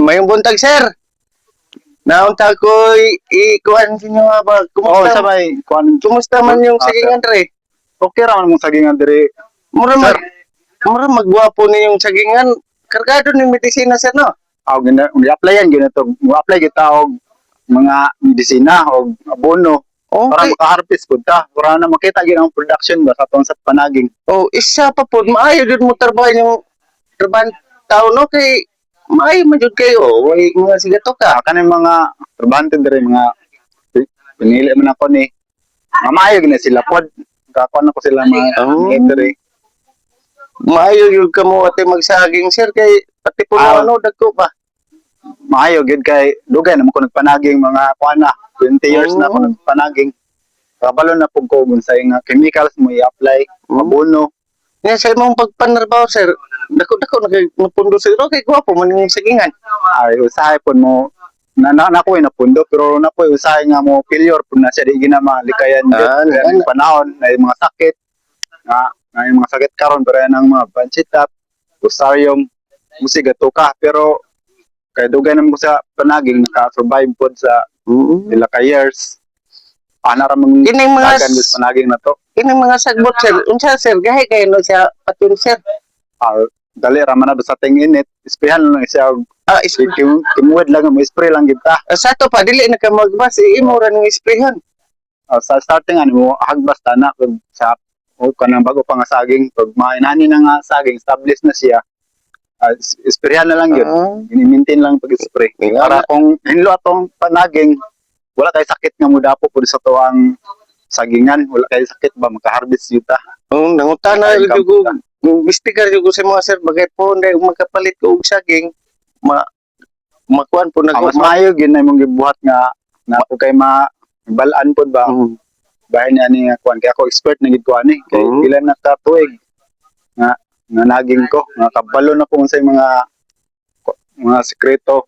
Mayong buntag, sir. Naunta ko ikuan sa inyo ba? Oo, sa may kuan. Kumusta man yung sagingan re? Okay ra man mong sagingan diri. Mura Sir. magwapo ni yung sagingan. Kargado ng medisina, sir, no? Aw gina, gi-applyan gina to. Mo-apply kita og mga medisina og abono para Okay. makaharvest pud ta. Para na makita gyud ang production ba sa tong sa panaging. Oh, isa pa po. Maayo jud mo trabaho yung trabaho tao, no? Kay maayo man jud kayo. Way mga sigato ka. Kanang mga trabahante diri mga pinili man ako ni. Mamayo gina sila pod. Kakuan ako sila mga diri. Maayo jud ka mo ate magsaging, sir, kay pati po Ah. ano dagko ba? Maayo gid kay dugay naman ko nagpanaging mga kuan na 20 years na ako Oh. nagpanaging. Kabalo na pug ko unsay nga chemicals mo i-apply, abono. Nga sa imong pagpanarbaho, sir, dako-dako napundo sir. Okay, gwapo man yung sagingan. Ay usahay pud mo na ko na pundo pero na po usahay nga mo failure pud na siya di gina malikayan Ah, panahon na yung mga sakit nga yung mga sakit karon pero yan ang mga pancitap, fusarium, musig ka pero kay dugay naman ko sa panaging naka-survive pod sa pila ka years. Ana ra mong Kining mga dagan sa panaging na to. kining mga sagbot, sir. Unsa, sir, gahi kayo no siya patun, sir. Dali ra man na sa ting init, isprehan lang siya og Ah, kimuwid lang mo spray lang kita. sa to pa dili na ka magbas, imo ra ning sprayhan. Sa starting ano mo hagbas tana pag sa o kanang bago pa nga saging pag mainani na nga saging established na siya. Isprehan na lang yun. Ah. Ini-maintain lang pag-spray. Nga Para na. kung hinlo atong panaging wala kay sakit nga mudapo pud sa tuang sagingan, wala kay sakit ba makaharvest yuta. Nangutana Ay, jud ko, mistigar jud ko sa mga sir bagay po nday magkapalit ko og saging, makuan po Ang mas maayo gyud na imong gibuhat nga na po kay balaan pod ba. Bahay niya ni kuan kay ako expert na gid ko ani kay ilan na ka tuig nga naging ko nga kabalo na po unsay mga sekreto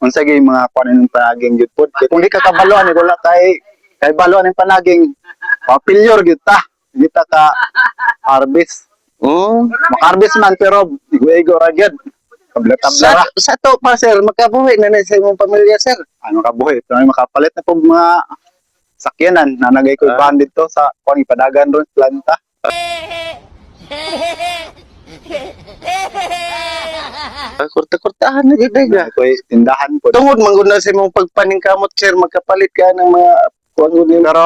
unsay gyud mga kuan ng panaging gyud pod kay kung di ka kabalo ani wala kay balo ang panaging failure gyud ta kita ka harvest maka-harvest man pero igo ra gyud tabla-tabla ra Sa to pa sir, makabuhi na sa imong pamilya sir. ano ka buhi pero makapalit na po mga sakyanan na nagay ko ibahan dito sa kuan ipadagan ron planta. Kurta-kurtahan na jud Na ga. ko tindahan po. Tungod man gud na sa imong pagpaningkamot sir, magkapalit ka ng mga kuan gud ni. Pero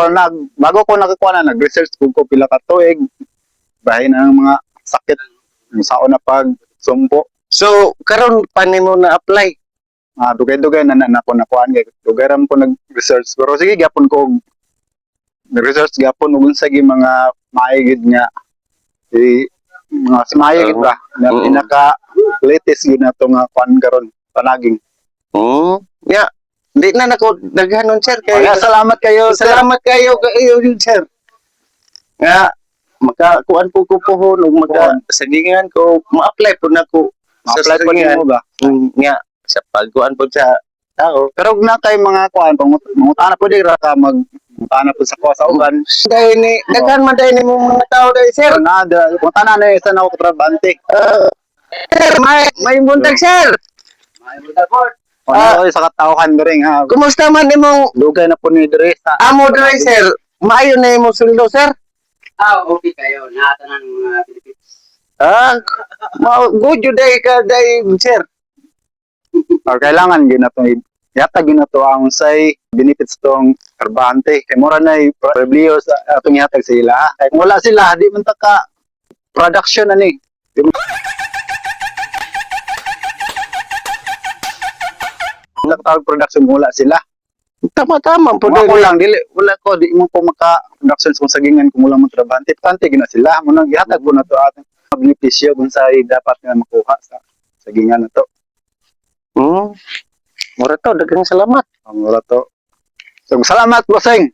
bago ko nakakuha na nag-research ko pila ka tuig bahay na ng mga sakit sa una pag sumpo. So karon pa nimo na apply. Dugay-dugay na ko nakuhaan kay dugay ram ko nag-research pero sige gyapon ko nag-research gyapon ug unsa gi mga maaygid nga mga simayag ba na pinaka latest gid na to nga kuan karon panaging. Ya, di na nako daghanon sir kay Kaya salamat kayo sir. salamat kayo yun sir. Nga makakuan po ko pohon ug sagingan ko ma-apply po nako Ma-apply po nimo ba? Nga sa pagkuan po sa tao. Pero na kay mga kuan mangutana po di ra ka mangutana po sa kuha sa uban. Dahil ni daghan man dahil ni mga tao dahil sir. Pero na mangutana na isa na ako trabante. Sir, may buntag sir. Ano sa katawhan diri nga Kumusta man imong dugay na po ni diri sa amo diri sir? Maayo na imong suldo sir? Okay kayo. Nakatanan ng mga Pilipinas. Good you day ka day sir. or kailangan ginato yata ginato ang say benefits tong trabahante kay mura na problema sa atong ihatag sa ila kay kung wala sila di man ta ka production ani wala tawag production kung wala sila Tama-tama po wala ko dili. lang dili wala ko di mo ko maka production sa sagingan kung wala mo trabahante tante gina sila mo nang ihatag po na to atong benepisyo kung sa dapat nga makuha sa sagingan na to. Mura to, daghang salamat. Ang wala to. So, salamat, bossing.